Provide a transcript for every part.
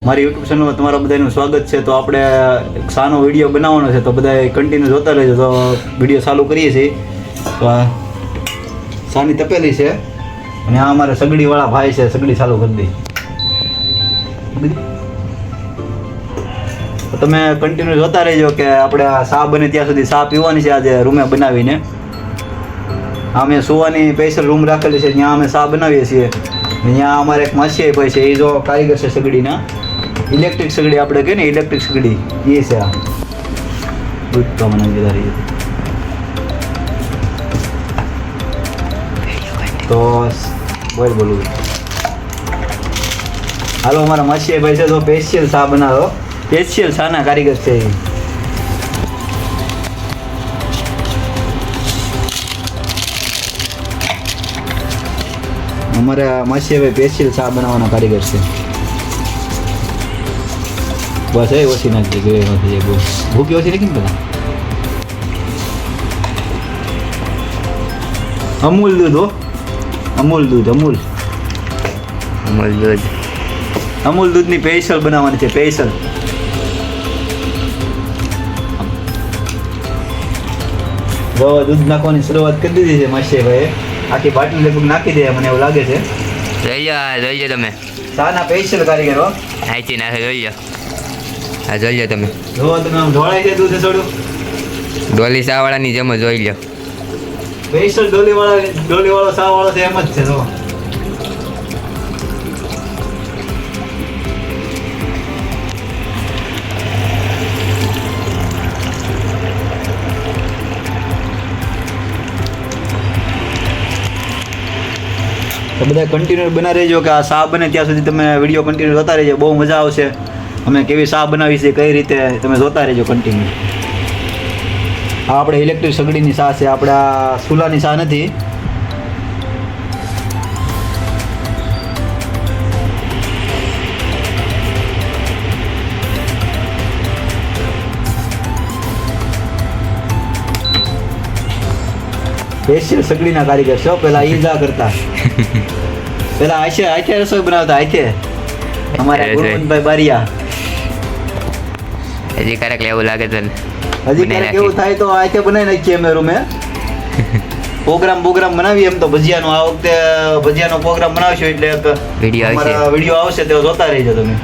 મારી યુટ્યુબ ચેનલમાં તમારા બધાનું સ્વાગત છે. તો આપણે એક સાનો વિડીયો બનાવવાનો છે, તો બધા કન્ટિન્યુ જોતા રહેજો. તો વિડીયો ચાલુ કરીએ છીએ. તો આ સાની તપેલી છે અને આ અમારે સગડીવાળા ભાઈ છે, સગડી ચાલુ કરી દઈ. તો તમે કન્ટિન્યુ જોતા રહેજો કે આપણે આ ચા બને ત્યાં સુધી ચા પીવાની છે આજે રૂમે બનાવીને. અમે સુવાની સ્પેશિયલ રૂમ રાખેલી છે, ત્યાં અમે ચા બનાવીએ છીએ. ત્યાં અમારે એક માસી ભાઈ છે, એ જો કારીગર છે સગડીના. ઇલેક્ટ્રિક સગડી આપણે કહીએ ને, ઇલેક્ટ્રિક સગડી એ છે. આ દૂધ તો મને જતા રહી તો બોલું હાલો. અમારા માસી ભાઈ છે તો સ્પેશિયલ ચા બનાવો, સ્પેશિયલ ચાના કારીગર છે એ. અમારા માસીભાઈ સ્પેશિયલ ચા બનાવવાના કારીગર છે. બસ એ ઓછી નાખી ગઈ નથી, ભૂકી ઓછી નાખી ને બધા. અમૂલ દૂધ હો, અમૂલ દૂધ, અમૂલ દૂધ, અમૂલ દૂધની સ્પેશિયલ બનાવવાની છે, સ્પેશિયલ. જો દૂધ નાખવાની શરૂઆત કરી દીધી છે માસીભાઈએ. આખી બાટલી લગભગ નાખી દે મને એવું લાગે છે. જોઈ લો તમે, સાના સ્પેશિયલ કારીગર હો. આઈથી નાખે જોઈ લો. હા જોઈ લો તમે, જો તમે આમ ઢોળાઈ છે દૂધ થોડું. ડોલી સાવાળાની જેમ જ જોઈ લો. સ્પેશિયલ ડોલીવાળો સાવાળો છે, એમ જ છે. જો તો બધા કન્ટિન્યુ બના રહેજો કે આ ચા બને ત્યાં સુધી તમે વિડીયો કન્ટિન્યુ જોતા રહેજો. બહુ મજા આવશે. અમે કેવી ચા બનાવી છે, કઈ રીતે, તમે જોતા રહેજો કન્ટિન્યુ. આ આપણે ઇલેક્ટ્રિક સગડીની ચા છે, આપણે આ ચૂલાની ચા નથી. સ્પેશિયલ સગડીના કારીગર છો. પેલા ઈજા કરતા, પેલા આખે રસોઈ બનાવતા આખે. અમારા ગુણવંતભાઈ બારિયા. હજી ક્યારેક એવું લાગે તો હજી ક્યારેક એવું થાય તો આખે બનાવી નાખીએ અમે રૂમે. પ્રોગ્રામ બનાવીએ એમ તો ભજીયાનો. આ વખતે ભજીયાનો પ્રોગ્રામ બનાવશો એટલે વિડીયો આવશે તો જોતા રહેજો તમે.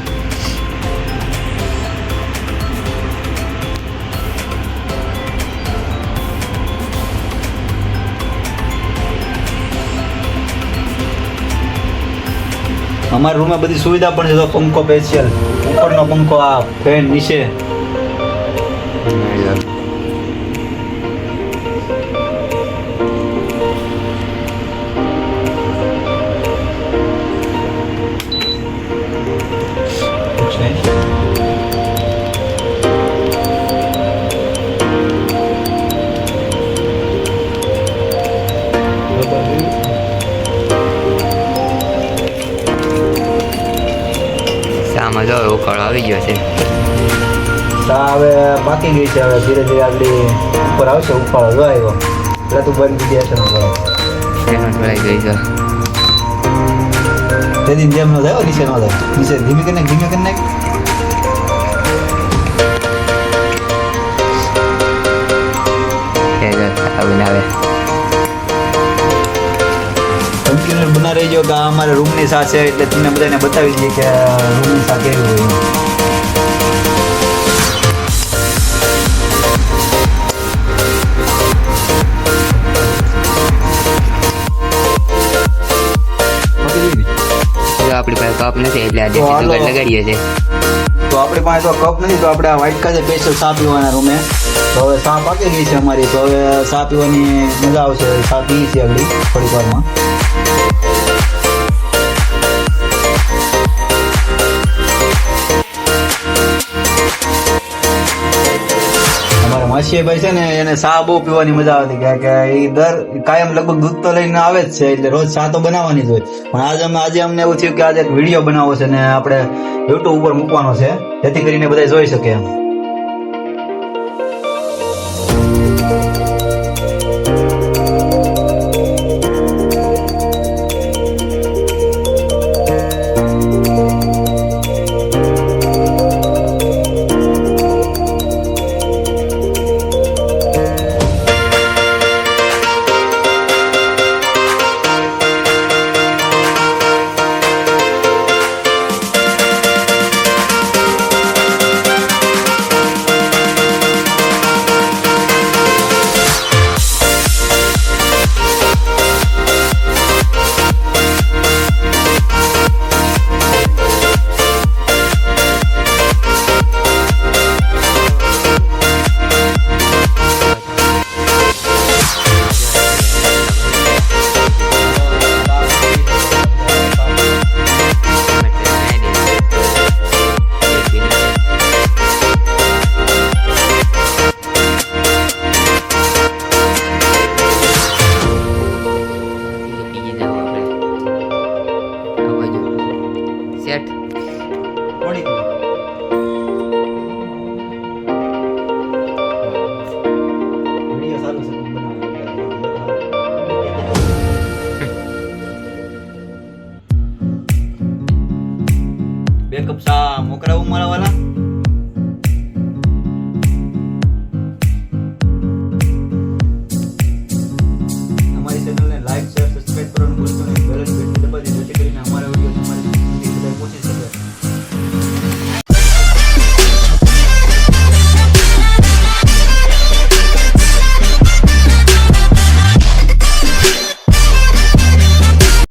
અમારા રૂમમાં બધી સુવિધા પણ છે. તો પંખો સ્પેશિયલ, ઉપરનો પંખો, આ ફેન નીચે. આમાં જો ઉકાળો આવી ગયો છે. ચા હવે પાકી ગઈ છે. હવે ધીરે ધીરે આગળ ઉપર આવશે ઉફાળો. જો આવ્યો એટલે તું બંધ દીધી હશે ને કરો. એનો ભરાઈ ગઈ છે. તેની જેમ ન થાય, નીચે ન થાય. નીચે ધીમે કરી નાખ, ધીમે કરી નાખ. આવે કન્ટિન્યુ બના રહીજો કે આ અમારા રૂમની ચા છે, એટલે તમને બધાને બતાવી દઈએ કે રૂમની ચા કેવી હોય. આપણી પાસે કપ નથી એટલે આ દેશી જુગાડ લગાડીએ છીએ. તો આપણી પાસે તો કપ નથી, તો આપણે આ વ્હાઈટ કાજે સ્પેશિયલ ચા પીવાના રૂમે. તો હવે ચા પાકી ગઈ છે અમારી. તો હવે ચા પીવાની મજા આવશે. ચા પીએ છીએ આગળ થોડીક વારમાં. અમારા માસીભાઈ છે ને, એને ચા બહુ પીવાની મજા આવતી. કે એ કાયમ લગભગ દૂધ તો લઈને આવે જ છે, એટલે રોજ ચા તો બનાવવાની જ હોય. પણ આજે અમને એવું થયું કે આજે એક વિડીયો બનાવવો છે ને આપણે યુટ્યુબ ઉપર મૂકવાનો છે, જેથી કરીને બધા જોઈ શકે એમ. સેટ થોડીક વિડીયો સારું છે બેકઅપ સા મોકરાવું મારા વાલા